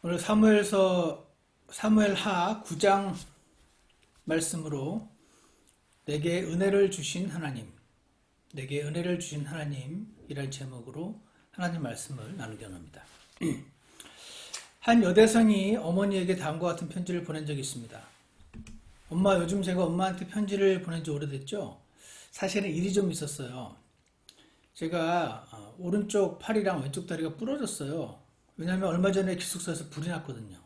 오늘 사무엘하 9장 말씀으로 내게 은혜를 주신 하나님, 내게 은혜를 주신 하나님이란 제목으로 하나님 말씀을 나누게 합니다. 한 여대생이 어머니에게 다음과 같은 편지를 보낸 적이 있습니다. 엄마, 요즘 제가 엄마한테 편지를 보낸 지 오래됐죠? 사실은 일이 좀 있었어요. 제가 오른쪽 팔이랑 왼쪽 다리가 부러졌어요. 왜냐하면 얼마 전에 기숙사에서 불이 났거든요.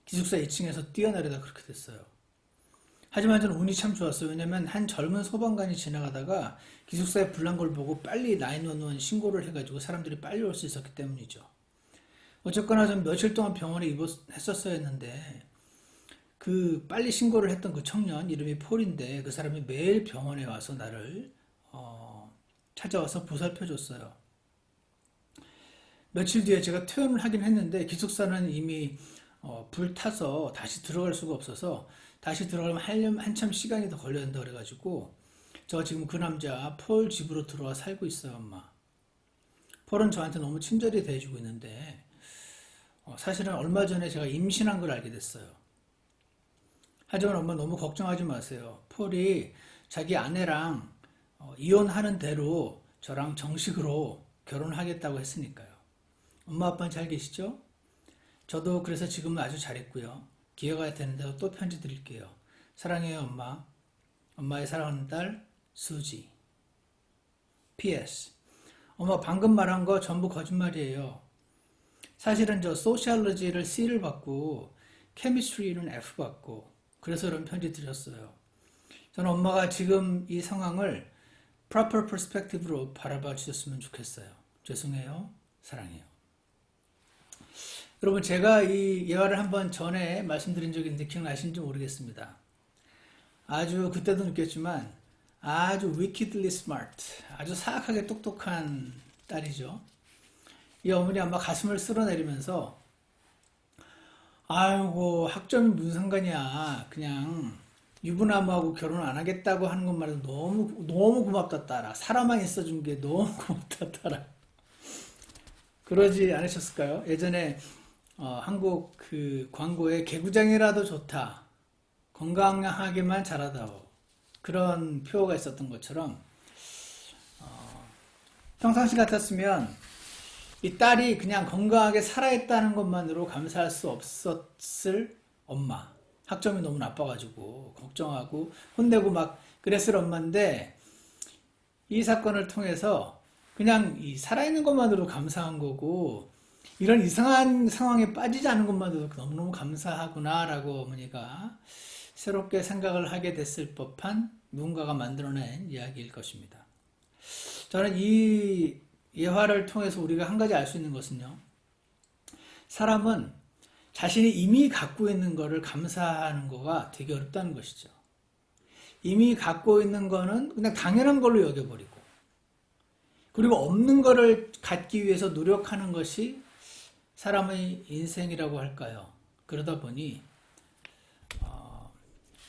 기숙사 2층에서 뛰어내리다 그렇게 됐어요. 하지만 저는 운이 참 좋았어요. 왜냐하면 한 젊은 소방관이 지나가다가 기숙사에 불난 걸 보고 빨리 911 신고를 해가지고 사람들이 빨리 올 수 있었기 때문이죠. 어쨌거나 좀 며칠 동안 병원에 했었어야 했는데 그 빨리 신고를 했던 그 청년 이름이 폴인데 그 사람이 매일 병원에 와서 나를 찾아와서 보살펴줬어요. 며칠 뒤에 제가 퇴원을 하긴 했는데 기숙사는 이미 불타서 다시 들어갈 수가 없어서 다시 들어가려면 한참 시간이 더 걸려야 된다 그래가지고 저 지금 그 남자 폴 집으로 들어와 살고 있어요. 엄마. 폴은 저한테 너무 친절히 대해주고 있는데 사실은 얼마 전에 제가 임신한 걸 알게 됐어요. 하지만 엄마 너무 걱정하지 마세요. 폴이 자기 아내랑 이혼하는 대로 저랑 정식으로 결혼하겠다고 했으니까요. 엄마 아빠는 잘 계시죠? 저도 그래서 지금은 아주 잘했고요. 기회가 되는데 또 편지 드릴게요. 사랑해요 엄마. 엄마의 사랑하는 딸 수지. PS. 엄마 방금 말한 거 전부 거짓말이에요. 사실은 저 소시올로지를 C를 받고 케미스트리는 F 받고 그래서 이런 편지 드렸어요. 저는 엄마가 지금 이 상황을 proper perspective로 바라봐 주셨으면 좋겠어요. 죄송해요. 사랑해요. 여러분, 제가 이 예화를 한번 전에 말씀드린 적이 있는데 기억나시는지 모르겠습니다. 아주 그때도 느꼈지만 아주 wickedly smart, 아주 사악하게 똑똑한 딸이죠. 이 어머니 아마 가슴을 쓸어내리면서 아이고 학점이 무슨 상관이야, 그냥 유부남하고 결혼 안 하겠다고 하는 것만 해도 너무 고맙다 딸아, 사람만 있어준 게 너무 고맙다 딸아, 그러지 않으셨을까요? 예전에 한국 그 광고에 개구장이라도 좋다, 건강하게만 자라다오, 그런 표어가 있었던 것처럼 평상시 같았으면 이 딸이 그냥 건강하게 살아있다는 것만으로 감사할 수 없었을 엄마. 학점이 너무 나빠가지고 걱정하고 혼내고 막 그랬을 엄마인데 이 사건을 통해서 그냥 이 살아있는 것만으로 감사한 거고 이런 이상한 상황에 빠지지 않은 것만으로도 너무너무 감사하구나 라고 어머니가 새롭게 생각을 하게 됐을 법한 누군가가 만들어낸 이야기일 것입니다. 저는 이 예화를 통해서 우리가 한 가지 알 수 있는 것은요, 사람은 자신이 이미 갖고 있는 것을 감사하는 거가 되게 어렵다는 것이죠. 이미 갖고 있는 거는 그냥 당연한 걸로 여겨버리고, 그리고 없는 거를 갖기 위해서 노력하는 것이 사람의 인생이라고 할까요? 그러다 보니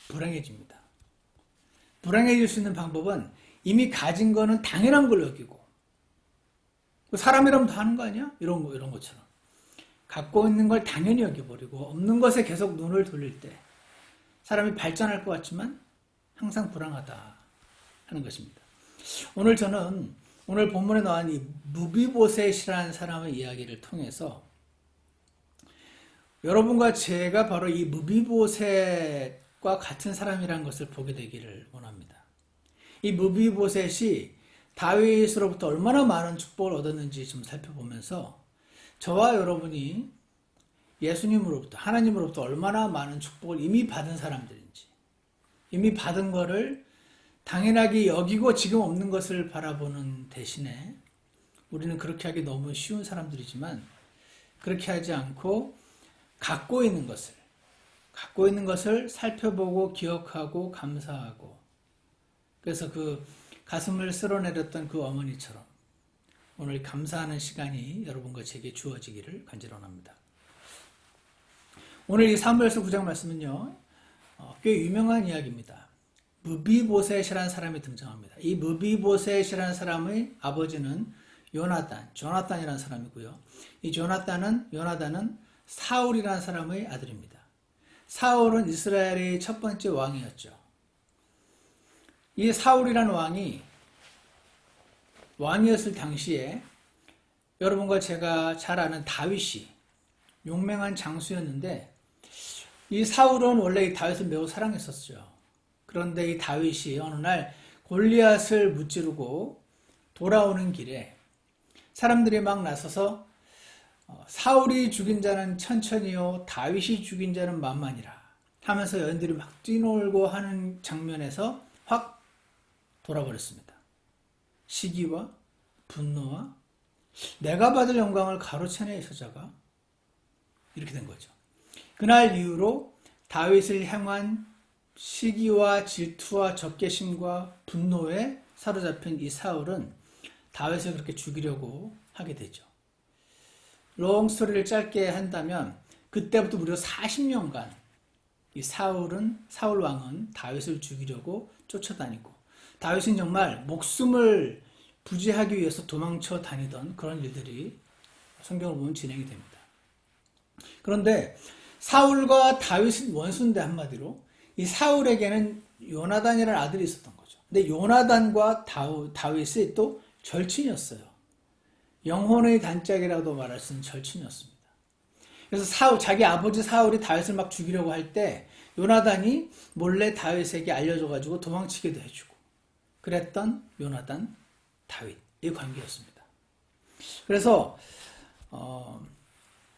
불행해집니다. 불행해질 수 있는 방법은 이미 가진 거는 당연한 걸로 여기고, 사람이라면 다 하는 거 아니야? 이런 것처럼. 갖고 있는 걸 당연히 여겨버리고 없는 것에 계속 눈을 돌릴 때 사람이 발전할 것 같지만 항상 불행하다 하는 것입니다. 오늘 저는 오늘 본문에 나온 이 무비보셋이라는 사람의 이야기를 통해서 여러분과 제가 바로 이 무비보셋과 같은 사람이라는 것을 보게 되기를 원합니다. 이 무비보셋이 다윗으로부터 얼마나 많은 축복을 얻었는지 좀 살펴보면서 저와 여러분이 예수님으로부터, 하나님으로부터 얼마나 많은 축복을 이미 받은 사람들인지, 이미 받은 거를 당연하게 여기고 지금 없는 것을 바라보는 대신에 우리는 그렇게 하기 너무 쉬운 사람들이지만 그렇게 하지 않고 갖고 있는 것을 살펴보고 기억하고 감사하고, 그래서 그 가슴을 쓸어내렸던 그 어머니처럼 오늘 감사하는 시간이 여러분과 제게 주어지기를 간절합니다. 오늘 이 사무엘서 9장 말씀은요, 꽤 유명한 이야기입니다. 무비보셋이라는 사람이 등장합니다. 이 무비보셋이라는 사람의 아버지는 조나단이라는 사람이고요. 이 요나단은 사울이라는 사람의 아들입니다. 사울은 이스라엘의 첫 번째 왕이었죠. 이 사울이라는 왕이었을 당시에 여러분과 제가 잘 아는 다윗이 용맹한 장수였는데, 이 사울은 원래 이 다윗을 매우 사랑했었죠. 그런데 이 다윗이 어느 날 골리앗을 무찌르고 돌아오는 길에 사람들이 막 나서서 사울이 죽인 자는 천천히요 다윗이 죽인 자는 만만이라 하면서 여인들이 막 뛰놀고 하는 장면에서 확 돌아버렸습니다. 시기와 분노와 내가 받을 영광을 가로채네 이 서자가, 이렇게 된 거죠. 그날 이후로 다윗을 향한 시기와 질투와 적개심과 분노에 사로잡힌 이 사울은 다윗을 그렇게 죽이려고 하게 되죠. 롱스토리를 짧게 한다면 그때부터 무려 40년간 이 사울 왕은 다윗을 죽이려고 쫓아다니고, 다윗은 정말 목숨을 부지하기 위해서 도망쳐 다니던 그런 일들이 성경을 보면 진행이 됩니다. 그런데 사울과 다윗은 원수인데, 한마디로 이 사울에게는 요나단이라는 아들이 있었던 거죠. 근데 요나단과 다윗이 또 절친이었어요. 영혼의 단짝이라고도 말할 수 있는 절친이었습니다. 그래서 자기 아버지 사울이 다윗을 막 죽이려고 할 때 요나단이 몰래 다윗에게 알려줘가지고 도망치게도 해주고, 그랬던 요나단, 다윗의 관계였습니다. 그래서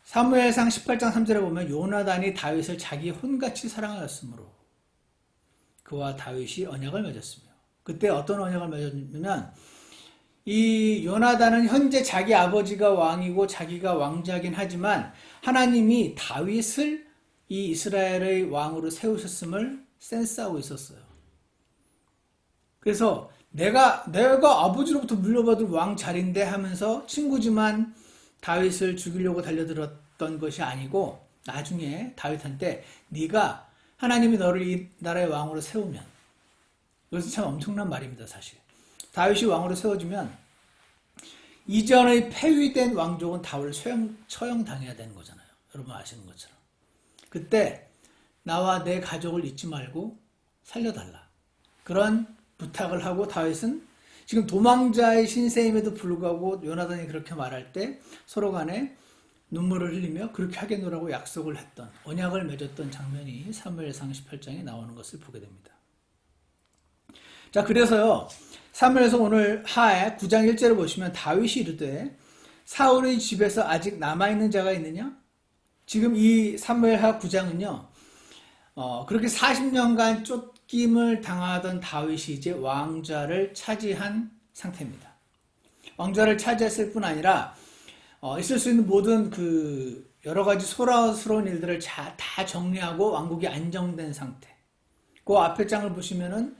사무엘상 18장 3절에 보면 요나단이 다윗을 자기 혼같이 사랑하였으므로 그와 다윗이 언약을 맺었으며, 그때 어떤 언약을 맺었냐면, 이 요나단은 현재 자기 아버지가 왕이고 자기가 왕자긴 하지만 하나님이 다윗을 이 이스라엘의 왕으로 세우셨음을 센스하고 있었어요. 그래서 내가 아버지로부터 물려받을 왕 자리인데 하면서 친구지만 다윗을 죽이려고 달려들었던 것이 아니고, 나중에 다윗한테 네가 하나님이 너를 이 나라의 왕으로 세우면, 이것은 참 엄청난 말입니다. 사실 다윗이 왕으로 세워지면 이전의 폐위된 왕족은 다 처형당해야 되는 거잖아요. 여러분 아시는 것처럼. 그때 나와 내 가족을 잊지 말고 살려달라, 그런 부탁을 하고, 다윗은 지금 도망자의 신세임에도 불구하고 요나단이 그렇게 말할 때 서로 간에 눈물을 흘리며 그렇게 하겠노라고 약속을 했던, 언약을 맺었던 장면이 사무엘상 18장에 나오는 것을 보게 됩니다. 자, 그래서요, 사무엘서 오늘 하에 9장 1절을 보시면 다윗이 이르되 사울의 집에서 아직 남아있는 자가 있느냐? 지금 이 사무엘하 9장은요, 그렇게 40년간 쫓김을 당하던 다윗이 이제 왕좌를 차지한 상태입니다. 왕좌를 차지했을 뿐 아니라 있을 수 있는 모든 그 여러 가지 소란스러운 일들을 다 정리하고 왕국이 안정된 상태. 그 앞에 장을 보시면은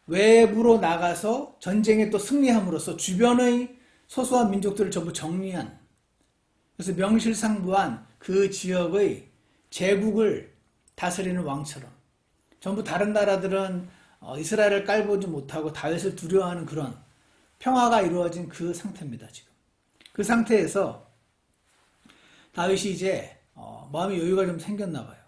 외부로 나가서 전쟁에 또 승리함으로써 주변의 소소한 민족들을 전부 정리한, 그래서 명실상부한 그 지역의 제국을 다스리는 왕처럼, 전부 다른 나라들은 이스라엘을 깔보지 못하고 다윗을 두려워하는 그런 평화가 이루어진 그 상태입니다. 지금 그 상태에서 다윗이 이제 마음의 여유가 좀 생겼나 봐요.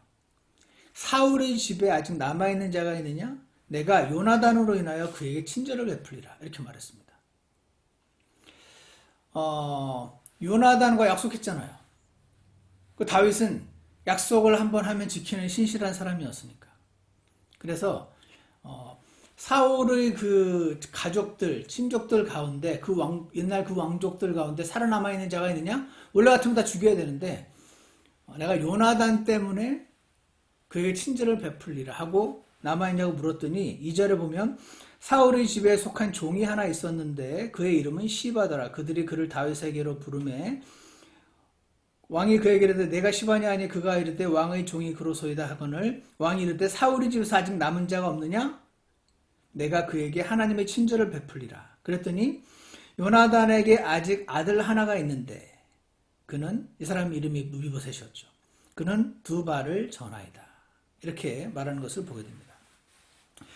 사울의 집에 아직 남아있는 자가 있느냐? 내가 요나단으로 인하여 그에게 친절을 베풀리라, 이렇게 말했습니다. 요나단과 약속했잖아요. 그 다윗은 약속을 한번 하면 지키는 신실한 사람이었으니까. 그래서 사울의 그 가족들, 친족들 가운데 옛날 그 왕족들 가운데 살아남아 있는 자가 있느냐? 원래 같으면 다 죽여야 되는데 내가 요나단 때문에 그에게 친절을 베풀리라 하고 남아있냐고 물었더니 2절에 보면 사울의 집에 속한 종이 하나 있었는데 그의 이름은 시바더라. 그들이 그를 다윗에게로 부르매 왕이 그에게 이르되 내가 시바냐 하니 그가 이르되 왕의 종이 그로소이다 하거늘 왕이 이르되 사울의 집에서 아직 남은 자가 없느냐? 내가 그에게 하나님의 친절을 베풀리라. 그랬더니 요나단에게 아직 아들 하나가 있는데 그는, 이 사람 이름이 무비보셋이었죠. 그는 2발을 전하이다. 이렇게 말하는 것을 보게 됩니다.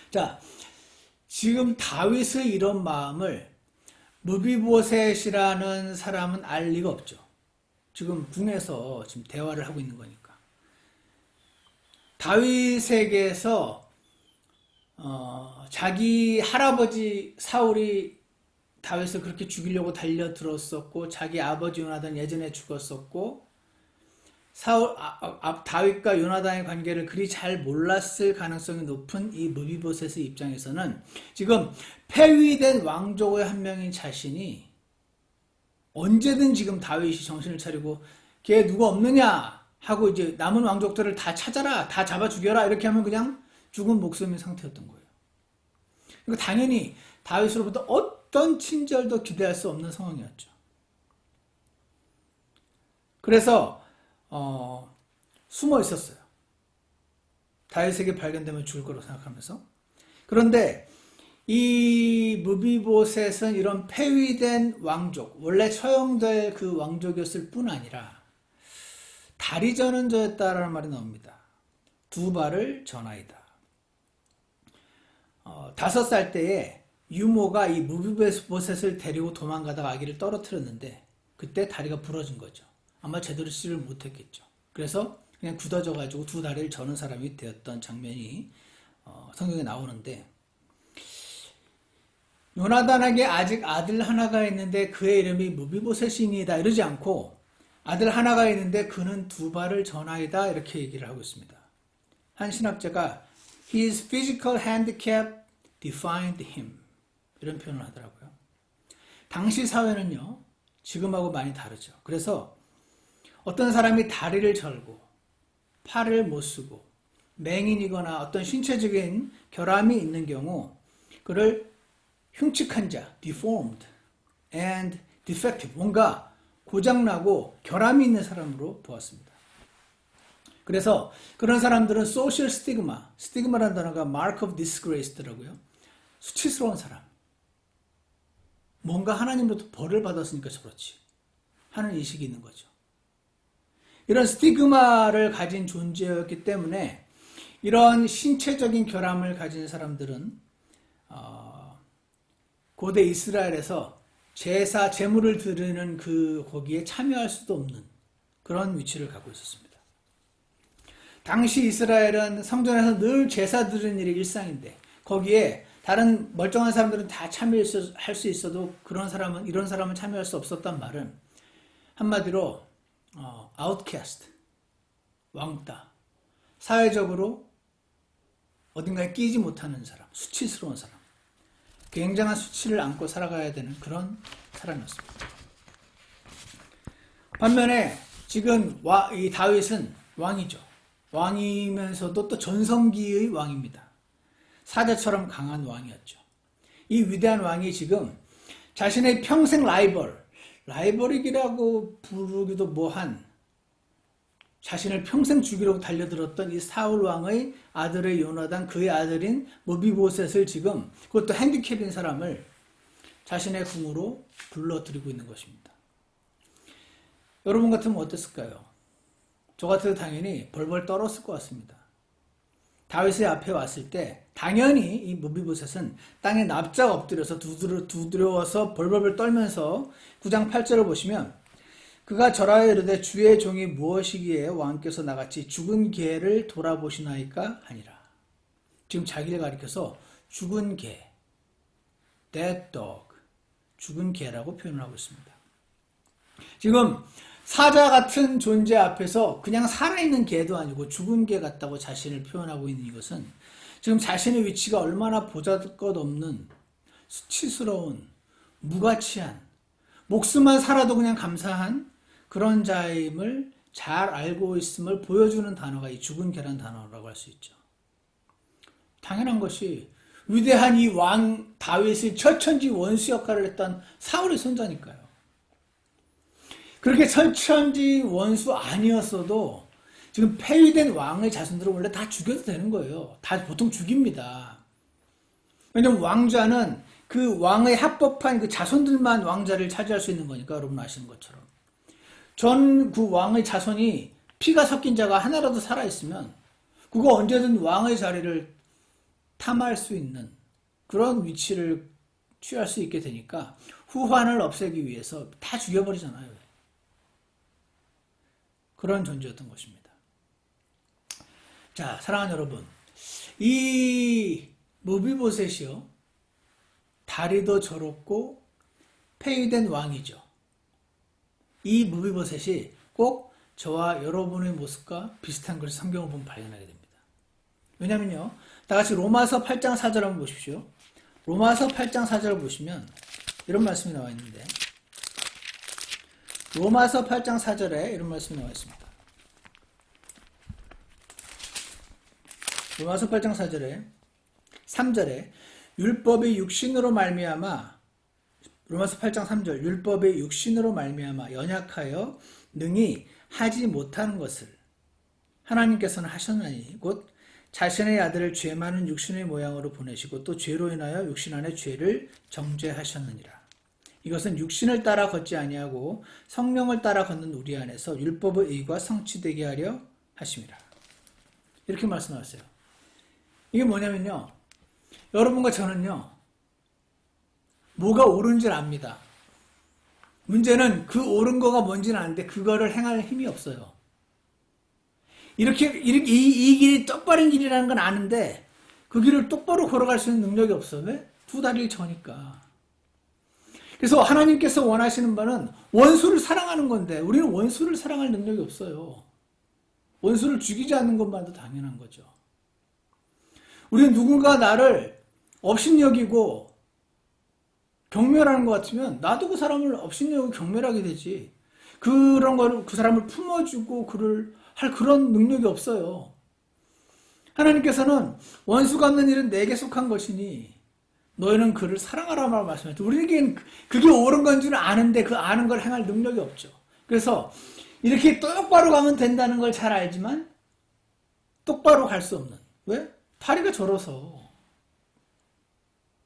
자, 지금 다윗의 이런 마음을 무비보셋이라는 사람은 알 리가 없죠. 지금 궁에서 지금 대화를 하고 있는 거니까. 다윗에게서 자기 할아버지 사울이 다윗을 그렇게 죽이려고 달려들었었고, 자기 아버지 요나단 예전에 죽었었고, 다윗과 요나단의 관계를 그리 잘 몰랐을 가능성이 높은 이 무비보셋의 입장에서는 지금 폐위된 왕족의 한 명인 자신이 언제든 지금 다윗이 정신을 차리고 걔 누가 없느냐 하고 이제 남은 왕족들을 다 찾아라, 다 잡아 죽여라 이렇게 하면 그냥 죽은 목숨인 상태였던 거예요. 그러니까 당연히 다윗으로부터 어떤 친절도 기대할 수 없는 상황이었죠. 그래서 숨어 있었어요. 다윗에게 발견되면 죽을 거라고 생각하면서. 그런데 이 무비보셋은 이런 폐위된 왕족, 원래 처형될 그 왕족이었을 뿐 아니라 다리 저는 자였다라는 말이 나옵니다. 두 발을 전하이다. 5살 때에 유모가 이 무비보셋을 데리고 도망가다가 아기를 떨어뜨렸는데 그때 다리가 부러진 거죠. 아마 제대로 치료를 못했겠죠. 그래서 그냥 굳어져가지고 두 다리를 저는 사람이 되었던 장면이 성경에 나오는데, 요나단에게 아직 아들 하나가 있는데 그의 이름이 무비보셋이니이다 이러지 않고 아들 하나가 있는데 그는 두 발을 전하이다 이렇게 얘기를 하고 있습니다. 한 신학자가 His physical handicap defined him 이런 표현을 하더라고요. 당시 사회는요 지금하고 많이 다르죠. 그래서 어떤 사람이 다리를 절고 팔을 못 쓰고 맹인이거나 어떤 신체적인 결함이 있는 경우 그를 흉측한 자, deformed and defective, 뭔가 고장나고 결함이 있는 사람으로 보았습니다. 그래서 그런 사람들은 social stigma, 스티그마라는 단어가 mark of disgrace더라고요. 수치스러운 사람. 뭔가 하나님으로부터 벌을 받았으니까 저렇지 하는 인식이 있는 거죠. 이런 스티그마를 가진 존재였기 때문에 이런 신체적인 결함을 가진 사람들은 고대 이스라엘에서 제사, 제물을 드리는 거기에 참여할 수도 없는 그런 위치를 갖고 있었습니다. 당시 이스라엘은 성전에서 늘 제사 드리는 일이 일상인데 거기에 다른 멀쩡한 사람들은 다 참여할 수 있어도 이런 사람은 참여할 수 없었단 말은 한마디로 outcast, 왕따, 사회적으로 어딘가에 끼지 못하는 사람, 수치스러운 사람, 굉장한 수치를 안고 살아가야 되는 그런 사람이었습니다. 반면에 지금 이 다윗은 왕이죠. 왕이면서도 또 전성기의 왕입니다. 사자처럼 강한 왕이었죠. 이 위대한 왕이 지금 자신의 평생 라이벌이라고 부르기도 뭐한 자신을 평생 죽이려고 달려들었던 이 사울 왕의 아들의 요나단, 그의 아들인 무비보셋을 지금, 그것도 핸디캡인 사람을 자신의 궁으로 불러들이고 있는 것입니다. 여러분 같으면 어땠을까요? 저 같아도 당연히 벌벌 떨었을 것 같습니다. 다윗의 앞에 왔을 때 당연히 이 무비보셋은 땅에 납작 엎드려서 두드려워서 벌벌 떨면서 9장 8절을 보시면 그가 절하여 이르되 주의 종이 무엇이기에 왕께서 나같이 죽은 개를 돌아보시나이까 하니라. 지금 자기를 가리켜서 죽은 개, dead dog, 죽은 개라고 표현을 하고 있습니다. 지금 사자 같은 존재 앞에서 그냥 살아있는 개도 아니고 죽은 개 같다고 자신을 표현하고 있는 이것은 지금 자신의 위치가 얼마나 보잘것없는 수치스러운 무가치한 목숨만 살아도 그냥 감사한 그런 자임을 잘 알고 있음을 보여주는 단어가 이 죽은 개란 단어라고 할 수 있죠. 당연한 것이 위대한 이 왕 다윗의 철천지 원수 역할을 했던 사울의 손자니까요. 그렇게 철천지 원수 아니었어도 지금 폐위된 왕의 자손들은 원래 다 죽여도 되는 거예요. 다 보통 죽입니다. 왜냐면 왕자는 그 왕의 합법한 그 자손들만 왕자를 차지할 수 있는 거니까 여러분 아시는 것처럼. 전 그 왕의 자손이 피가 섞인 자가 하나라도 살아있으면 그거 언제든 왕의 자리를 탐할 수 있는 그런 위치를 취할 수 있게 되니까 후환을 없애기 위해서 다 죽여버리잖아요. 그런 존재였던 것입니다. 자, 사랑하는 여러분, 이 무비보셋이요, 다리도 저렇고 폐위된 왕이죠. 이 무비보셋이 꼭 저와 여러분의 모습과 비슷한 것을 성경을 보면 발견하게 됩니다. 왜냐면요, 다같이 로마서 8장 4절 한번 보십시오. 로마서 8장 4절을 보시면 이런 말씀이 나와 있는데, 로마서 8장 4절에 이런 말씀이 나와 있습니다. 로마서 8장 4절에 3절에 율법이 육신으로 말미암아, 로마서 8장 3절, 율법이 육신으로 말미암아 연약하여 능히 하지 못하는 것을 하나님께서는 하셨나니 곧 자신의 아들을 죄 많은 육신의 모양으로 보내시고 또 죄로 인하여 육신 안에 죄를 정죄하셨느니라. 이것은 육신을 따라 걷지 아니하고 성령을 따라 걷는 우리 안에서 율법의 의가 성취되게 하려 하심이라. 이렇게 말씀하셨어요. 이게 뭐냐면요, 여러분과 저는요, 뭐가 옳은지 압니다. 문제는 그 옳은 거가 뭔지는 아는데 그거를 행할 힘이 없어요. 이렇게 이 길이 똑바른 길이라는 건 아는데 그 길을 똑바로 걸어갈 수 있는 능력이 없어. 왜? 두 다리를 저니까. 그래서 하나님께서 원하시는 바는 원수를 사랑하는 건데 우리는 원수를 사랑할 능력이 없어요. 원수를 죽이지 않는 것만도 당연한 거죠. 우리는 누군가 나를 업신여기고 경멸하는 것 같으면 나도 그 사람을 업신여기고 경멸하게 되지. 그런 거를, 그 사람을 품어주고 그를 할 그런 능력이 없어요. 하나님께서는 원수가 없는 일은 내게 속한 것이니 너희는 그를 사랑하라고 말씀하셨죠. 우리에겐 그게 옳은 건 줄 아는데 그 아는 걸 행할 능력이 없죠. 그래서 이렇게 똑바로 가면 된다는 걸 잘 알지만 똑바로 갈 수 없는. 왜? 다리가 저러서.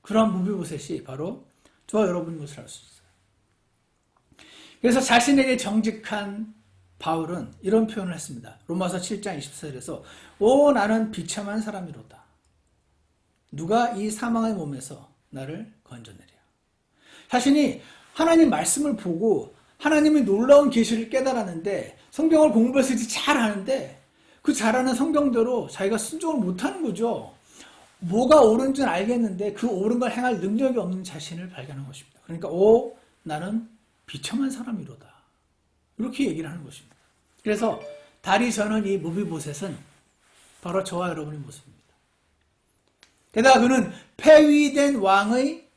그런 무비보셋이 바로 저와 여러분인 것을 알 수 있어요. 그래서 자신에게 정직한 바울은 이런 표현을 했습니다. 로마서 7장 24절에서 오 나는 비참한 사람이로다. 누가 이 사망의 몸에서 나를 건져내랴. 자신이 하나님 말씀을 보고 하나님의 놀라운 계시를 깨달았는데 성경을 공부해서 잘 아는데 그 잘하는 성경대로 자기가 순종을 못하는 거죠. 뭐가 옳은지는 알겠는데 그 옳은 걸 행할 능력이 없는 자신을 발견한 것입니다. 그러니까 오 나는 비참한 사람이로다. 이렇게 얘기를 하는 것입니다. 그래서 다리 저는 이 무비보셋은 바로 저와 여러분의 모습입니다. 게다가 그는 폐위된 왕의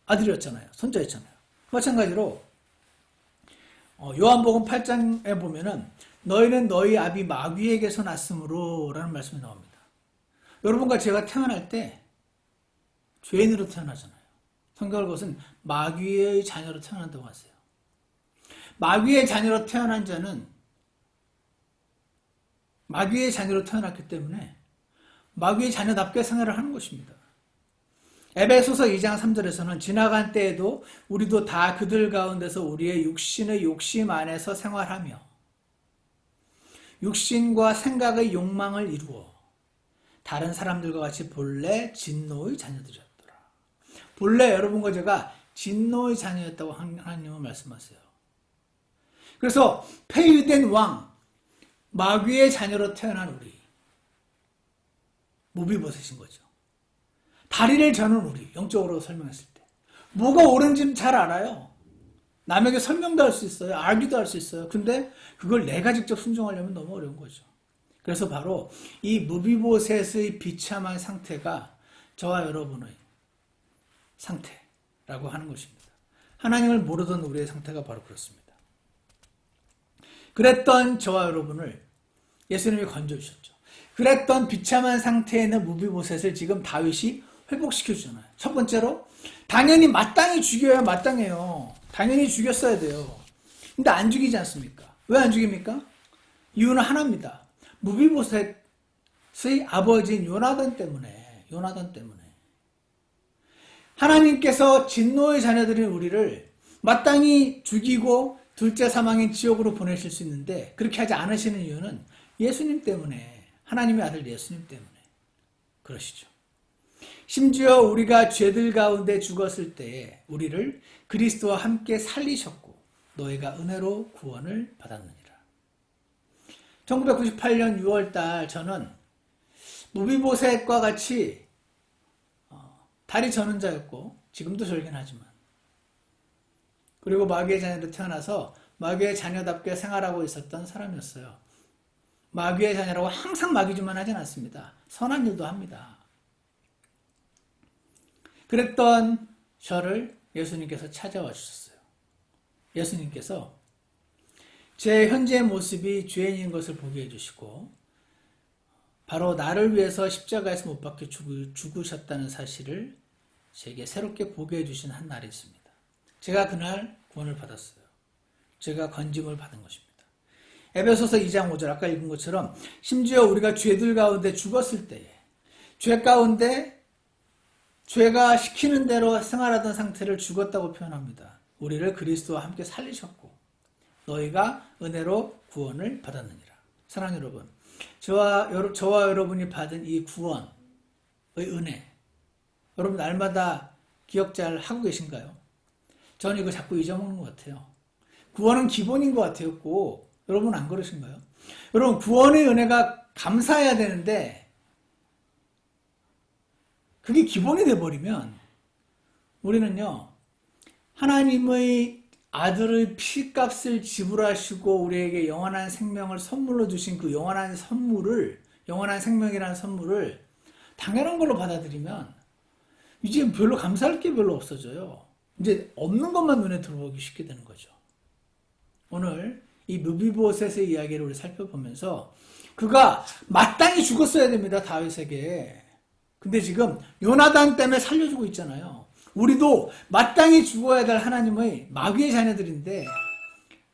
아들이었잖아요. 손자였잖아요. 마찬가지로 요한복음 8장에 보면은 너희는 너희 아비 마귀에게서 났으므로 라는 말씀이 나옵니다. 여러분과 제가 태어날 때 죄인으로 태어나잖아요. 성경을 보면 마귀의 자녀로 태어난다고 하세요. 마귀의 자녀로 태어난 자는 마귀의 자녀로 태어났기 때문에 마귀의 자녀답게 생활을 하는 것입니다. 에베소서 2장 3절에서는 지나간 때에도 우리도 다 그들 가운데서 우리의 육신의 욕심 안에서 생활하며 육신과 생각의 욕망을 이루어 다른 사람들과 같이 본래 진노의 자녀들이었더라. 본래 여러분과 제가 진노의 자녀였다고 하나님은 말씀하세요. 그래서 폐위된 왕, 마귀의 자녀로 태어난 우리, 무비보셋인 거죠. 다리를 저는 우리, 영적으로 설명했을 때. 뭐가 옳은지 잘 알아요. 남에게 설명도 할 수 있어요. 알기도 할 수 있어요. 근데 그걸 내가 직접 순종하려면 너무 어려운 거죠. 그래서 바로 이 무비보셋의 비참한 상태가 저와 여러분의 상태라고 하는 것입니다. 하나님을 모르던 우리의 상태가 바로 그렇습니다. 그랬던 저와 여러분을 예수님이 건져주셨죠. 그랬던 비참한 상태에 있는 무비보셋을 지금 다윗이 회복시켜주잖아요. 첫 번째로 당연히 마땅히 죽여야 마땅해요. 당연히 죽였어야 돼요. 근데 안 죽이지 않습니까? 왜 안 죽입니까? 이유는 하나입니다. 무비보셋의 아버지인 요나단 때문에. 하나님께서 진노의 자녀들인 우리를 마땅히 죽이고 둘째 사망인 지옥으로 보내실 수 있는데 그렇게 하지 않으시는 이유는 예수님 때문에, 하나님의 아들 예수님 때문에 그러시죠. 심지어 우리가 죄들 가운데 죽었을 때에 우리를 그리스도와 함께 살리셨고 너희가 은혜로 구원을 받았느니라. 1998년 6월달 저는 무비보셋과 같이 다리 저는 자였고 지금도 저이긴 하지만, 그리고 마귀의 자녀로 태어나서 마귀의 자녀답게 생활하고 있었던 사람이었어요. 마귀의 자녀라고 항상 마귀짓만 하진 않습니다. 선한 일도 합니다. 그랬던 저를 예수님께서 찾아와 주셨어요. 예수님께서 제 현재의 모습이 죄인인 것을 보게 해주시고 바로 나를 위해서 십자가에서 못 박혀 죽으셨다는 사실을 제게 새롭게 보게 해주신 한 날이 있습니다. 제가 그날 구원을 받았어요. 제가 건짐을 받은 것입니다. 에베소서 2장 5절 아까 읽은 것처럼 심지어 우리가 죄들 가운데 죽었을 때에 죄 가운데 죄가 시키는 대로 생활하던 상태를 죽었다고 표현합니다. 우리를 그리스도와 함께 살리셨고 너희가 은혜로 구원을 받았느니라. 사랑하는 여러분, 저와 여러분이 받은 이 구원의 은혜, 여러분 날마다 기억 잘 하고 계신가요? 저는 이거 자꾸 잊어먹는 것 같아요. 구원은 기본인 것 같아요. 꼭. 여러분 안 그러신가요? 여러분 구원의 은혜가 감사해야 되는데 그게 기본이 돼버리면 우리는요, 하나님의 아들의 피값을 지불하시고 우리에게 영원한 생명을 선물로 주신 그 영원한 선물을, 영원한 생명이라는 선물을 당연한 걸로 받아들이면 이제 별로 감사할 게 별로 없어져요. 이제 없는 것만 눈에 들어오기 쉽게 되는 거죠. 오늘 이 무비보셋의 이야기를 우리 살펴보면서 그가 마땅히 죽었어야 됩니다. 다윗에게. 근데 지금 요나단 때문에 살려주고 있잖아요. 우리도 마땅히 죽어야 될 하나님의 마귀의 자녀들인데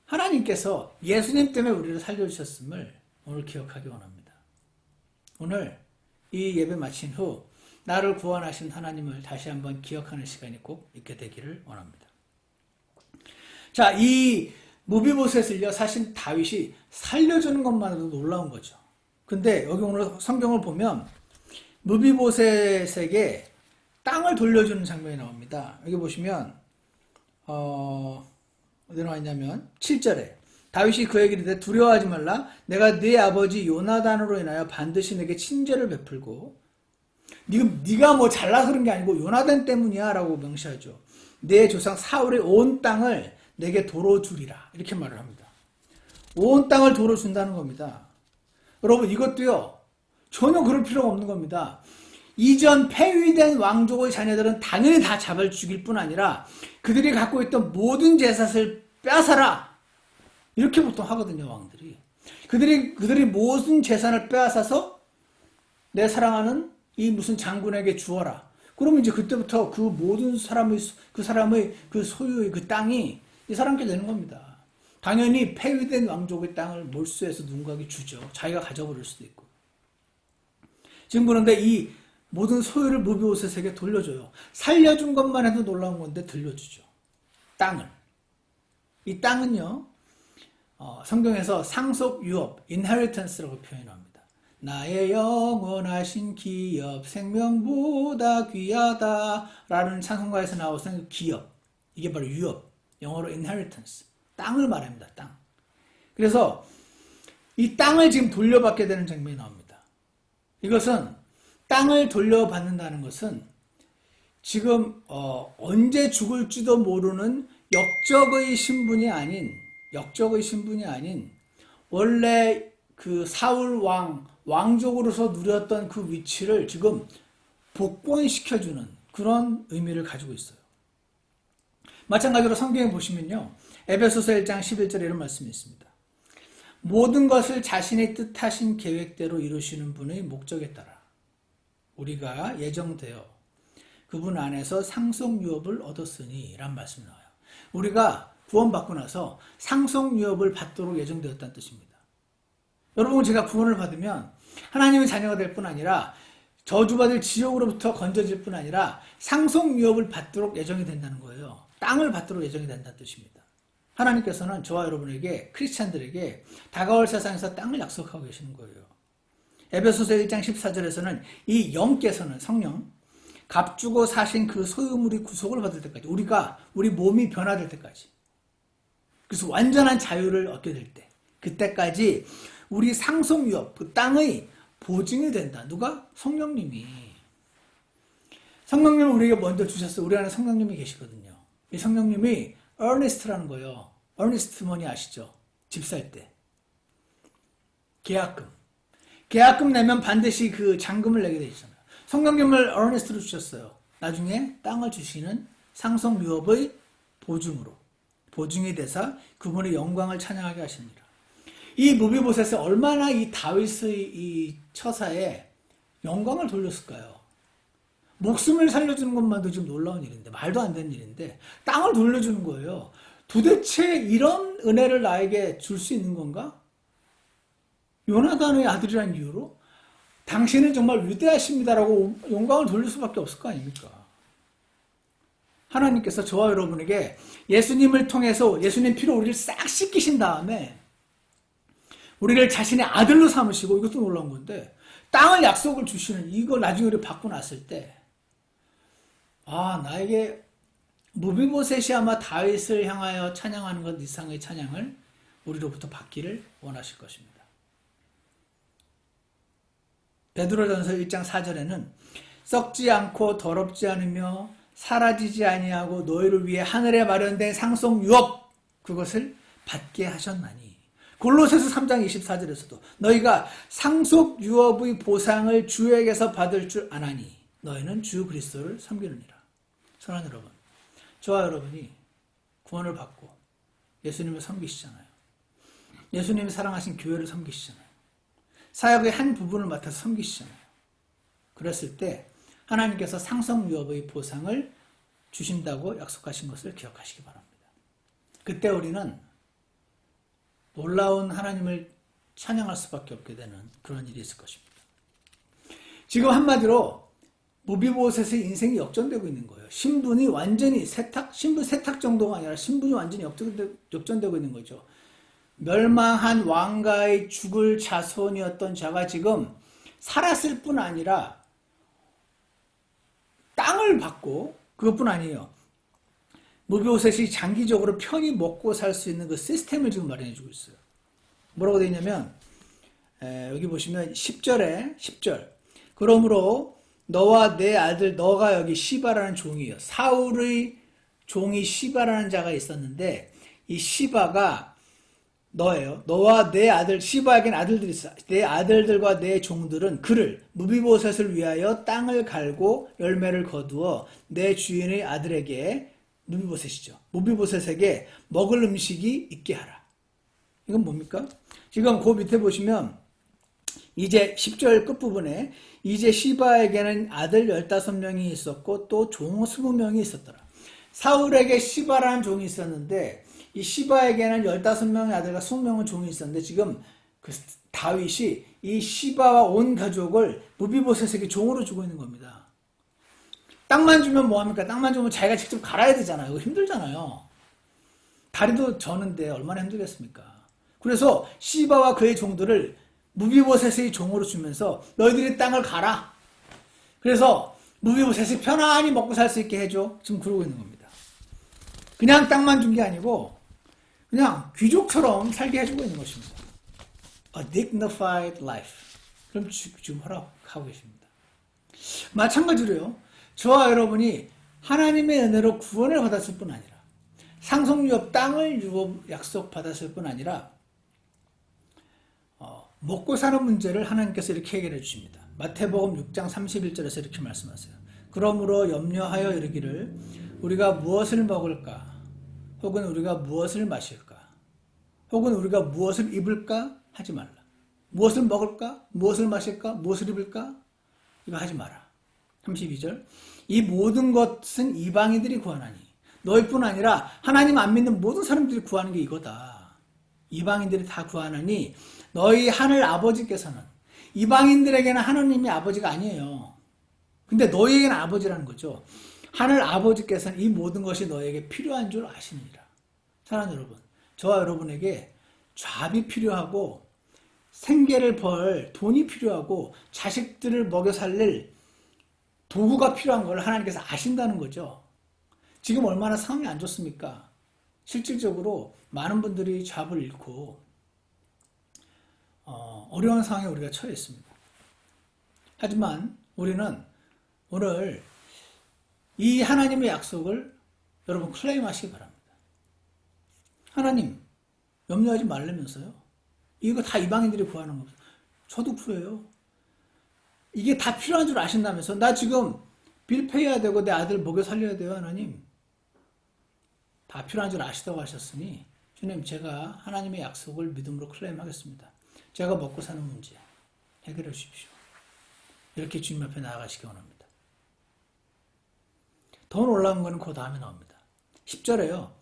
하나님께서 예수님 때문에 우리를 살려주셨음을 오늘 기억하기 원합니다. 오늘 이 예배 마친 후 나를 구원하신 하나님을 다시 한번 기억하는 시간이 꼭 있게 되기를 원합니다. 자, 이 무비보셋을요, 사실 다윗이 살려주는 것만으로도 놀라운 거죠. 근데 여기 오늘 성경을 보면 무비보셋에게 땅을 돌려주는 장면이 나옵니다. 여기 보시면 어디 나와 있냐면 7절에 다윗이 그에게 이르되 두려워하지 말라. 내가 네 아버지 요나단으로 인하여 반드시 내게 친절을 베풀고, 네가 뭐 잘나서 그런 게 아니고 요나단 때문이야 라고 명시하죠. 내 조상 사울의 온 땅을 내게 도로 주리라, 이렇게 말을 합니다. 온 땅을 도로 준다는 겁니다. 여러분 이것도요 전혀 그럴 필요가 없는 겁니다. 이전 폐위된 왕족의 자녀들은 당연히 다 잡아 죽일 뿐 아니라 그들이 갖고 있던 모든 재산을 빼앗아라, 이렇게 보통 하거든요. 왕들이 그들이 모든 재산을 빼앗아서 내 사랑하는 이 무슨 장군에게 주어라. 그러면 이제 그때부터 그 모든 사람의 그 소유의 그 땅이 이 사람께 되는 겁니다. 당연히 폐위된 왕족의 땅을 몰수해서 누군가에게 주죠. 자기가 가져버릴 수도 있고. 지금 그런데 이 모든 소유를 무비보셋에게 돌려줘요. 살려준 것만 해도 놀라운 건데 들려주죠. 땅을. 이 땅은요, 성경에서 상속 유업, inheritance라고 표현합니다. 나의 영원하신 기업, 생명보다 귀하다 라는 찬송가에서 나오는 기업, 이게 바로 유업, 영어로 inheritance, 땅을 말합니다. 땅. 그래서 이 땅을 지금 돌려받게 되는 장면이 나옵니다. 이것은 땅을 돌려받는다는 것은 지금 언제 죽을지도 모르는 역적의 신분이 아닌 원래 그 사울 왕족으로서 누렸던 그 위치를 지금 복권시켜주는 그런 의미를 가지고 있어요. 마찬가지로 성경에 보시면요, 에베소서 1장 11절에 이런 말씀이 있습니다. 모든 것을 자신의 뜻하신 계획대로 이루시는 분의 목적에 따라 우리가 예정되어 그분 안에서 상속유업을 얻었으니 라는 말씀이 나와요. 우리가 구원받고 나서 상속유업을 받도록 예정되었다는 뜻입니다. 여러분, 제가 구원을 받으면 하나님의 자녀가 될 뿐 아니라 저주받을 지옥으로부터 건져질 뿐 아니라 상속유업을 받도록 예정이 된다는 거예요. 땅을 받도록 예정이 된다는 뜻입니다. 하나님께서는 저와 여러분에게, 크리스찬들에게 다가올 세상에서 땅을 약속하고 계시는 거예요. 에베소서 1장 14절에서는 이 영께서는, 성령, 값주고 사신 그 소유물이 구속을 받을 때까지, 우리 몸이 변화될 때까지, 그래서 완전한 자유를 얻게 될 때, 그때까지 우리 상속유업, 그 땅의 보증이 된다. 누가? 성령님이. 성령님을 우리에게 먼저 주셨어요. 우리 안에 성령님이 계시거든요. 이 성령님이 earnest라는 거예요. earnest money 아시죠? 집 살 때. 계약금. 계약금 내면 반드시 그 잔금을 내게 돼 있잖아요. 성령님을 earnest로 주셨어요. 나중에 땅을 주시는 상속유업의 보증으로. 보증이 되사 그분의 영광을 찬양하게 하십니다. 이 무비보셋이 얼마나 이 다윗의 이 처사에 영광을 돌렸을까요? 목숨을 살려주는 것만도 지금 놀라운 일인데, 말도 안 되는 일인데, 땅을 돌려주는 거예요. 도대체 이런 은혜를 나에게 줄 수 있는 건가? 요나단의 아들이라는 이유로? 당신은 정말 위대하십니다라고 영광을 돌릴 수밖에 없을 거 아닙니까? 하나님께서 저와 여러분에게 예수님을 통해서 예수님 피로 우리를 싹 씻기신 다음에 우리를 자신의 아들로 삼으시고, 이것도 놀라운 건데, 땅을 약속을 주시는, 이거 나중에 우리 받고 났을 때, 나에게 무비보셋이 아마 다윗을 향하여 찬양하는 것 이상의 찬양을 우리로부터 받기를 원하실 것입니다. 베드로전서 1장 4절에는 썩지 않고 더럽지 않으며 사라지지 아니하고 너희를 위해 하늘에 마련된 상속 유업, 그것을 받게 하셨나니. 골로새서 3장 24절에서도 너희가 상속 유업의 보상을 주에게서 받을 줄 아나니 너희는 주 그리스도를 섬기느니라. 사랑하는 여러분, 저와 여러분이 구원을 받고 예수님을 섬기시잖아요. 예수님이 사랑하신 교회를 섬기시잖아요. 사역의 한 부분을 맡아서 섬기시잖아요. 그랬을 때 하나님께서 상속유업의 보상을 주신다고 약속하신 것을 기억하시기 바랍니다. 그때 우리는 놀라운 하나님을 찬양할 수밖에 없게 되는 그런 일이 있을 것입니다. 지금 한마디로 무비보셋의 인생이 역전되고 있는 거예요. 신분이 완전히 신분 세탁 정도가 아니라 신분이 완전히 역전되고 있는 거죠. 멸망한 왕가의 죽을 자손이었던 자가 지금 살았을 뿐 아니라 땅을 받고, 그것뿐 아니에요. 무비보셋이 장기적으로 편히 먹고 살 수 있는 그 시스템을 지금 마련해주고 있어요. 뭐라고 되어 있냐면, 여기 보시면 10절. 그러므로 너와 내 아들, 너가 여기 시바라는 종이에요. 사울의 종이 시바라는 자가 있었는데, 이 시바가 너예요. 너와 내 아들, 시바에겐 아들들이 있어. 내 아들들과 내 종들은 그를, 무비보셋을 위하여 땅을 갈고 열매를 거두어 내 주인의 아들에게, 무비보셋이죠. 무비보셋에게 먹을 음식이 있게 하라. 이건 뭡니까? 지금 그 밑에 보시면 이제 10절 끝부분에 이제 시바에게는 아들 15명이 있었고 또 종 20명이 있었더라. 사울에게 시바라는 종이 있었는데 이 시바에게는 15명의 아들과 20명의 종이 있었는데 지금 그 다윗이 이 시바와 온 가족을 무비보셋에게 종으로 주고 있는 겁니다. 땅만 주면 뭐합니까? 땅만 주면 자기가 직접 갈아야 되잖아요. 이거 힘들잖아요. 다리도 저는데 얼마나 힘들겠습니까? 그래서 시바와 그의 종들을 무비보셋의 종으로 주면서 너희들이 땅을 갈아. 그래서 무비보셋이 편안히 먹고 살 수 있게 해줘. 지금 그러고 있는 겁니다. 그냥 땅만 준 게 아니고 그냥 귀족처럼 살게 해주고 있는 것입니다. A dignified life. 그럼 지금 허락하고 계십니다. 마찬가지로요. 저와 여러분이 하나님의 은혜로 구원을 받았을 뿐 아니라 상속유업 땅을 약속받았을 뿐 아니라 먹고 사는 문제를 하나님께서 이렇게 해결해 주십니다. 마태복음 6장 31절에서 이렇게 말씀하세요. 그러므로 염려하여 이르기를 우리가 무엇을 먹을까? 혹은 우리가 무엇을 마실까? 혹은 우리가 무엇을 입을까? 하지 말라. 무엇을 먹을까? 무엇을 마실까? 무엇을 입을까? 이거 하지 마라. 32절. 이 모든 것은 이방인들이 구하나니 너희뿐 아니라 하나님 안 믿는 모든 사람들이 구하는 게 이거다. 이방인들이 다 구하나니 너희 하늘 아버지께서는, 이방인들에게는 하나님이 아버지가 아니에요. 근데 너희에게는 아버지라는 거죠. 하늘 아버지께서는 이 모든 것이 너희에게 필요한 줄 아시니라. 사랑하는 여러분, 저와 여러분에게 잡이 필요하고 생계를 벌 돈이 필요하고 자식들을 먹여 살릴 도구가 필요한 걸 하나님께서 아신다는 거죠. 지금 얼마나 상황이 안 좋습니까? 실질적으로 많은 분들이 잡을 잃고 어려운 상황에 우리가 처해 있습니다. 하지만 우리는 오늘 이 하나님의 약속을 여러분 클레임하시기 바랍니다. 하나님 염려하지 말라면서요. 이거 다 이방인들이 구하는 겁니다. 저도 구해요. 이게 다 필요한 줄 아신다면서. 나 지금 빌 페이해야 되고 내 아들 먹여 살려야 돼요. 하나님. 다 필요한 줄 아시다고 하셨으니 주님, 제가 하나님의 약속을 믿음으로 클레임하겠습니다. 제가 먹고 사는 문제 해결해 주십시오. 이렇게 주님 앞에 나아가시기 원합니다. 더 놀라운 것은 그 다음에 나옵니다. 10절에요.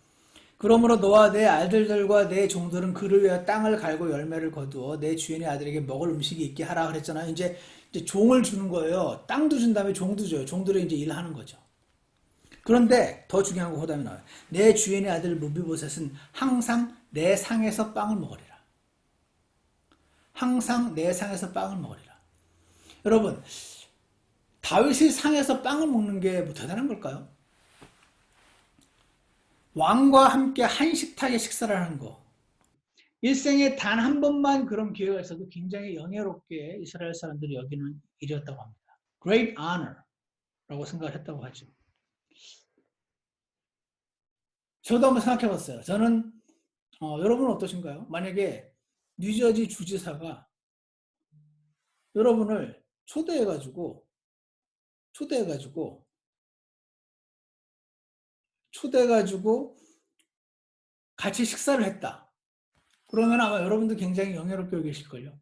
그러므로 너와 내 아들들과 내 종들은 그를 위하여 땅을 갈고 열매를 거두어 내 주인의 아들에게 먹을 음식이 있게 하라 그랬잖아요. 이제 종을 주는 거예요. 땅도 준 다음에 종도 줘요. 종들이 이제 일하는 거죠. 그런데 더 중요한 거 그 다음에 나와요. 내 주인의 아들 무비보셋은 항상 내 상에서 빵을 먹으리라. 항상 내 상에서 빵을 먹으리라. 여러분, 다윗이 상에서 빵을 먹는 게 뭐 대단한 걸까요? 왕과 함께 한 식탁에 식사를 하는 거. 일생에 단 한 번만 그런 기회가 있어도 굉장히 영예롭게 이스라엘 사람들이 여기는 일이었다고 합니다. Great honor 라고 생각을 했다고 하죠. 저도 한번 생각해 봤어요. 저는 여러분은 어떠신가요? 만약에 뉴저지 주지사가 여러분을 초대해가지고 같이 식사를 했다. 그러면 아마 여러분도 굉장히 영예롭게 여기 계실걸요.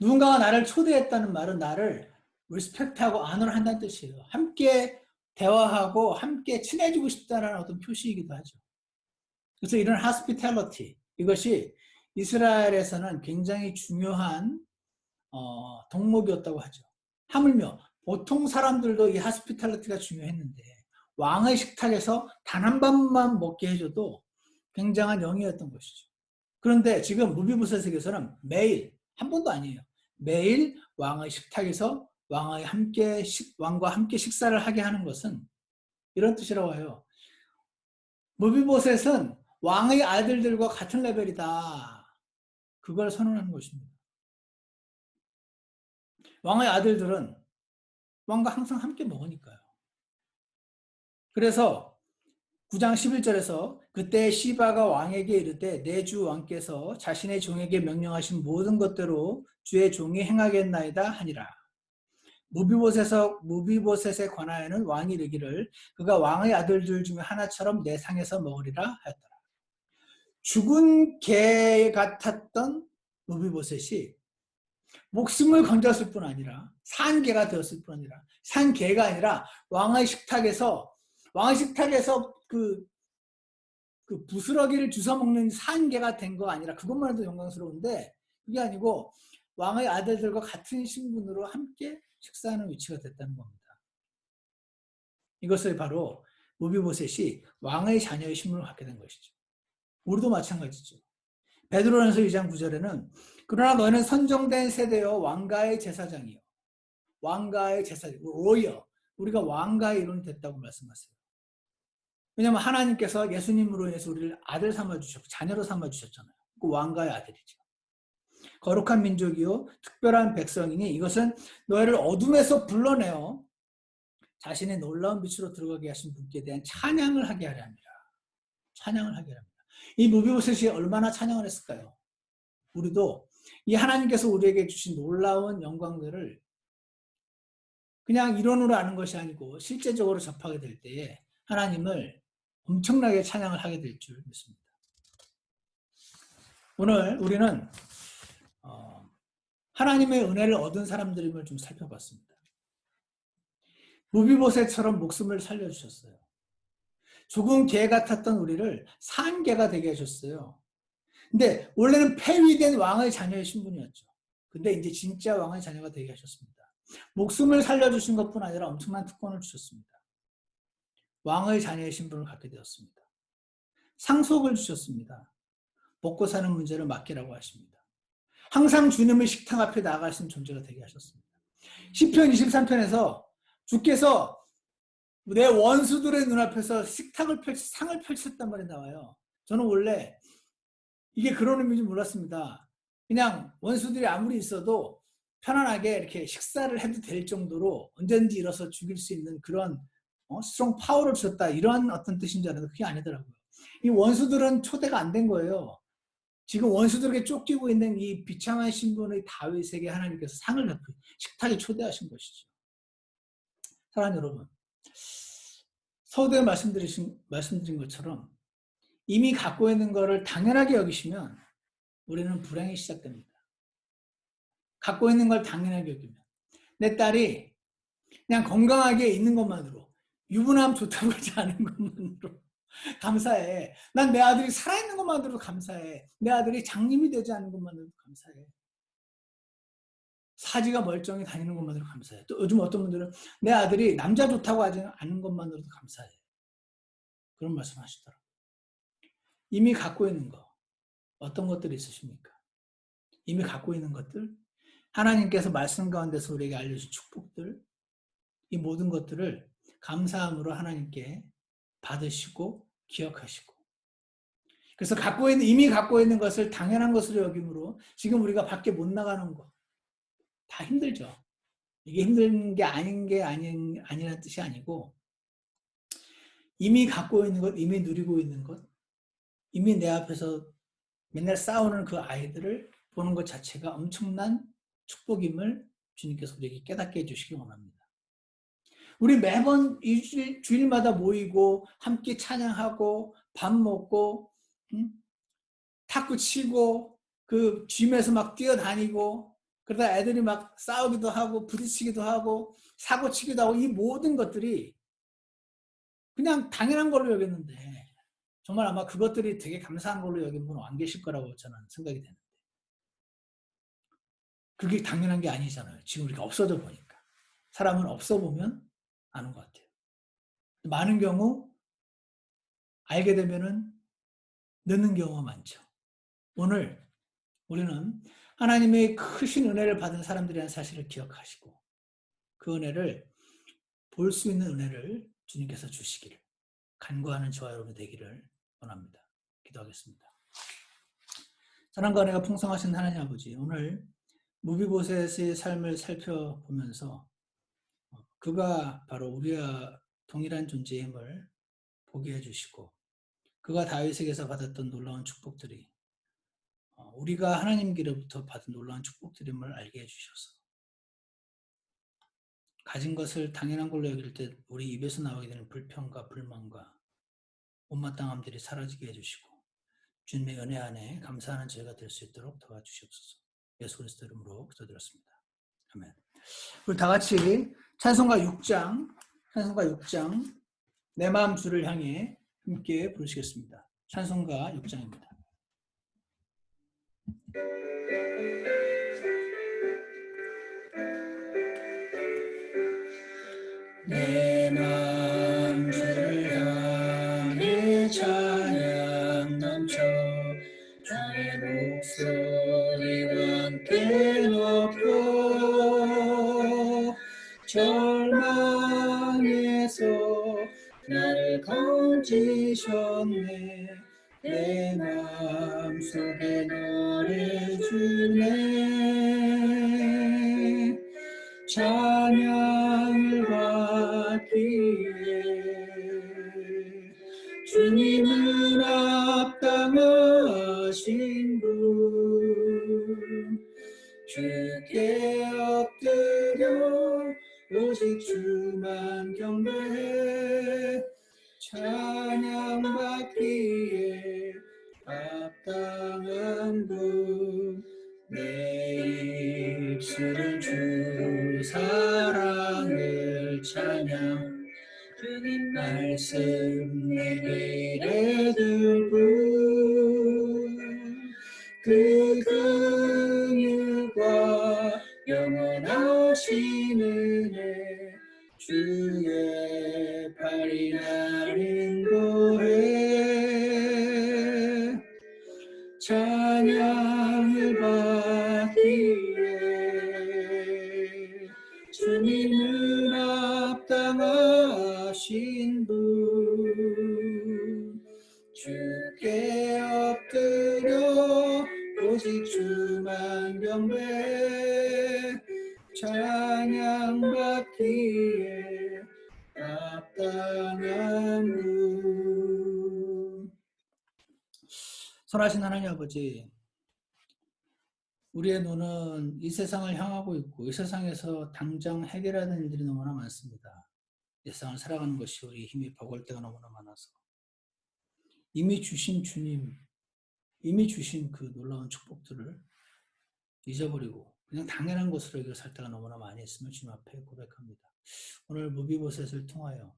누군가가 나를 초대했다는 말은 나를 리스펙트하고 아너를 한다는 뜻이에요. 함께 대화하고 함께 친해지고 싶다는 어떤 표시이기도 하죠. 그래서 이런 hospitality, 이것이 이스라엘에서는 굉장히 중요한 덕목이었다고 하죠. 하물며 보통 사람들도 이 hospitality가 중요했는데 왕의 식탁에서 단 한 번만 먹게 해줘도 굉장한 영예였던 것이죠. 그런데 지금 무비보셋에게서는 매일, 한 번도 아니에요. 매일 왕의 식탁에서 왕과 함께 식사를 하게 하는 것은 이런 뜻이라고 해요. 무비보셋은 왕의 아들들과 같은 레벨이다. 그걸 선언하는 것입니다. 왕의 아들들은 왕과 항상 함께 먹으니까요. 그래서 9장 11절에서 그때 시바가 왕에게 이르되 내 주 왕께서 자신의 종에게 명령하신 모든 것대로 주의 종이 행하겠나이다 하니라. 무비보셋에 관하여는 왕이 이르기를 그가 왕의 아들들 중에 하나처럼 내 상에서 먹으리라 하였더라. 죽은 개 같았던 무비보셋이 목숨을 건졌을 뿐 아니라 산 개가 되었을 뿐 아니라 산 개가 아니라 왕의 식탁에서 그 부스러기를 주워 먹는 산 개가 된 거 아니라 그것만 해도 영광스러운데 그게 아니고 왕의 아들들과 같은 신분으로 함께 식사하는 위치가 됐다는 겁니다. 이것을 바로 무비보셋이 왕의 자녀의 신분을 갖게 된 것이죠. 우리도 마찬가지죠. 베드로전서 2장 9절에는 그러나 너희는 선정된 세대여 왕가의 제사장이요. 왕가의 제사장, 로이어. 우리가 왕가의 이론이 됐다고 말씀하세요. 왜냐하면 하나님께서 예수님으로 인해서 우리를 아들 삼아주셨고 자녀로 삼아주셨잖아요. 그 왕가의 아들이죠. 거룩한 민족이요 특별한 백성이니 이것은 너희를 어둠에서 불러내어 자신의 놀라운 빛으로 들어가게 하신 분께 대한 찬양을 하게 하려 합니다. 찬양을 하게 합니다. 이 무비보셋이 얼마나 찬양을 했을까요? 우리도 이 하나님께서 우리에게 주신 놀라운 영광들을 그냥 이론으로 아는 것이 아니고 실제적으로 접하게 될 때에 하나님을 엄청나게 찬양을 하게 될 줄 믿습니다. 오늘 우리는 하나님의 은혜를 얻은 사람들임을 좀 살펴봤습니다. 무비보셋처럼 목숨을 살려주셨어요. 죽은 개 같았던 우리를 산 개가 되게 하셨어요. 근데 원래는 폐위된 왕의 자녀의 신분이었죠. 근데 이제 진짜 왕의 자녀가 되게 하셨습니다. 목숨을 살려주신 것뿐 아니라 엄청난 특권을 주셨습니다. 왕의 자녀의 신분을 갖게 되었습니다. 상속을 주셨습니다. 먹고 사는 문제를 맡기라고 하십니다. 항상 주님의 식탁 앞에 나가신 존재가 되게 하셨습니다. 시편 23편에서 주께서 내 원수들의 눈앞에서 상을 펼쳤단 말이 나와요. 저는 원래 이게 그런 의미인지 몰랐습니다. 그냥 원수들이 아무리 있어도 편안하게 이렇게 식사를 해도 될 정도로 언제든지 일어서 죽일 수 있는 그런 스트롱 파워를 줬다, 이런 어떤 뜻인 줄 알았는데 그게 아니더라고요. 이 원수들은 초대가 안 된 거예요. 지금 원수들에게 쫓기고 있는 이 비참한 신분의 다윗에게 하나님께서 상을 베풀 식탁에 초대하신 것이죠. 사랑하는 여러분, 서두에 말씀드린 것처럼 이미 갖고 있는 것을 당연하게 여기시면 우리는 불행이 시작됩니다. 갖고 있는 걸 당연하게 여기면, 내 딸이 그냥 건강하게 있는 것만으로, 유부남 좋다고 하지 않은 것만으로 감사해. 난 내 아들이 살아있는 것만으로도 감사해. 내 아들이 장님이 되지 않은 것만으로도 감사해. 사지가 멀쩡히 다니는 것만으로도 감사해. 또 요즘 어떤 분들은 내 아들이 남자 좋다고 하지 않은 것만으로도 감사해. 그런 말씀 하시더라고요. 이미 갖고 있는 거, 어떤 것들이 있으십니까? 이미 갖고 있는 것들, 하나님께서 말씀 가운데서 우리에게 알려주신 축복들, 이 모든 것들을 감사함으로 하나님께 받으시고 기억하시고, 그래서 이미 갖고 있는 것을 당연한 것으로 여김으로 지금 우리가 밖에 못 나가는 거 다 힘들죠. 이게 힘든 게 아니라는 뜻이 아니고, 이미 갖고 있는 것, 이미 누리고 있는 것, 이미 내 앞에서 맨날 싸우는 그 아이들을 보는 것 자체가 엄청난 축복임을 주님께서 우리에게 깨닫게 해주시기 원합니다. 우리 매번 주일마다 모이고 함께 찬양하고 밥 먹고 탁구 치고 그 짐에서 막 뛰어다니고, 그러다 애들이 막 싸우기도 하고 부딪히기도 하고 사고 치기도 하고, 이 모든 것들이 그냥 당연한 걸로 여겼는데 정말 아마 그것들이 되게 감사한 걸로 여긴 분은 안 계실 거라고 저는 생각이 되는데, 그게 당연한 게 아니잖아요. 지금 우리가 없어져 보니까. 사람은 없어 보면 아는 것 같아요. 많은 경우 알게 되면은 늦는 경우가 많죠. 오늘 우리는 하나님의 크신 은혜를 받은 사람들이라는 사실을 기억하시고, 그 은혜를 볼 수 있는 은혜를 주님께서 주시기를 간구하는 저와 여러분 되기를 원합니다. 기도하겠습니다. 사랑과 은혜가 풍성하신 하나님 아버지, 오늘 무비보셋의 삶을 살펴보면서 그가 바로 우리와 동일한 존재임을 보게 해주시고, 그가 다윗에게서 받았던 놀라운 축복들이 우리가 하나님께로부터 받은 놀라운 축복들임을 알게 해주셔서, 가진 것을 당연한 걸로 여길 때 우리 입에서 나오게 되는 불평과 불만과 못마땅함들이 사라지게 해주시고, 주님의 은혜 안에 감사하는 저희가 될 수 있도록 도와주시옵소서. 예수 그리스도 이름으로 기도드렸습니다. 아멘. 우리 다 같이 찬송가 6장 내 마음 주를 향해 함께 부르시겠습니다. 찬송가 6장입니다. 내 마음 주를 향해 찬양 넘쳐 주의 목소리와 함께 높여, 절망에서 나를 건지셨네. 내 마음속에 너를 주네. 찬양을 받기에 주님은 합당하신 분, 주께 엎드려 오직 주만 경배해. 찬양 받기에 합당한 분, 내 입술은 주 사랑을 찬양, 주님 말씀 내게 이르는 분, 그 긍휼과 영원하신 은혜 주의 팔이 날 인도해. 찬양을 받기에 주님은 합당하신 분, 주께 엎드려 오직 주만 경배 찬양받기에 합당한 분. 선하신 하나님 아버지, 우리의 눈은 이 세상을 향하고 있고 이 세상에서 당장 해결해야 하는 일들이 너무나 많습니다. 이 세상을 살아가는 것이 우리 힘이 버거울 때가 너무나 많아서 이미 주신 주님, 이미 주신 그 놀라운 축복들을 잊어버리고 그냥 당연한 것으로 여기서 살 때가 너무나 많이 있음을 주님 앞에 고백합니다. 오늘 무비보셋을 통하여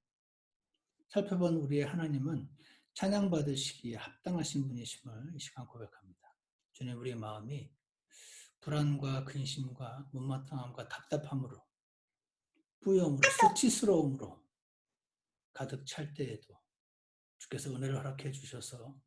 살펴본 우리의 하나님은 찬양받으시기에 합당하신 분이심을 이 시간 고백합니다. 주님, 우리의 마음이 불안과 근심과 못마땅함과 답답함으로 뿌염으로 수치스러움으로 가득 찰 때에도 주께서 은혜를 허락해 주셔서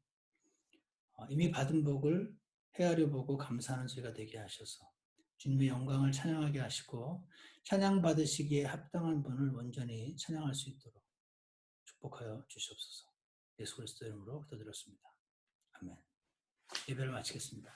이미 받은 복을 헤아려 보고 감사하는 저희가 되게 하셔서 주님의 영광을 찬양하게 하시고 찬양 받으시기에 합당한 분을 온전히 찬양할 수 있도록 축복하여 주시옵소서. 예수 그리스도 이름으로 기도드렸습니다. 아멘. 예배를 마치겠습니다.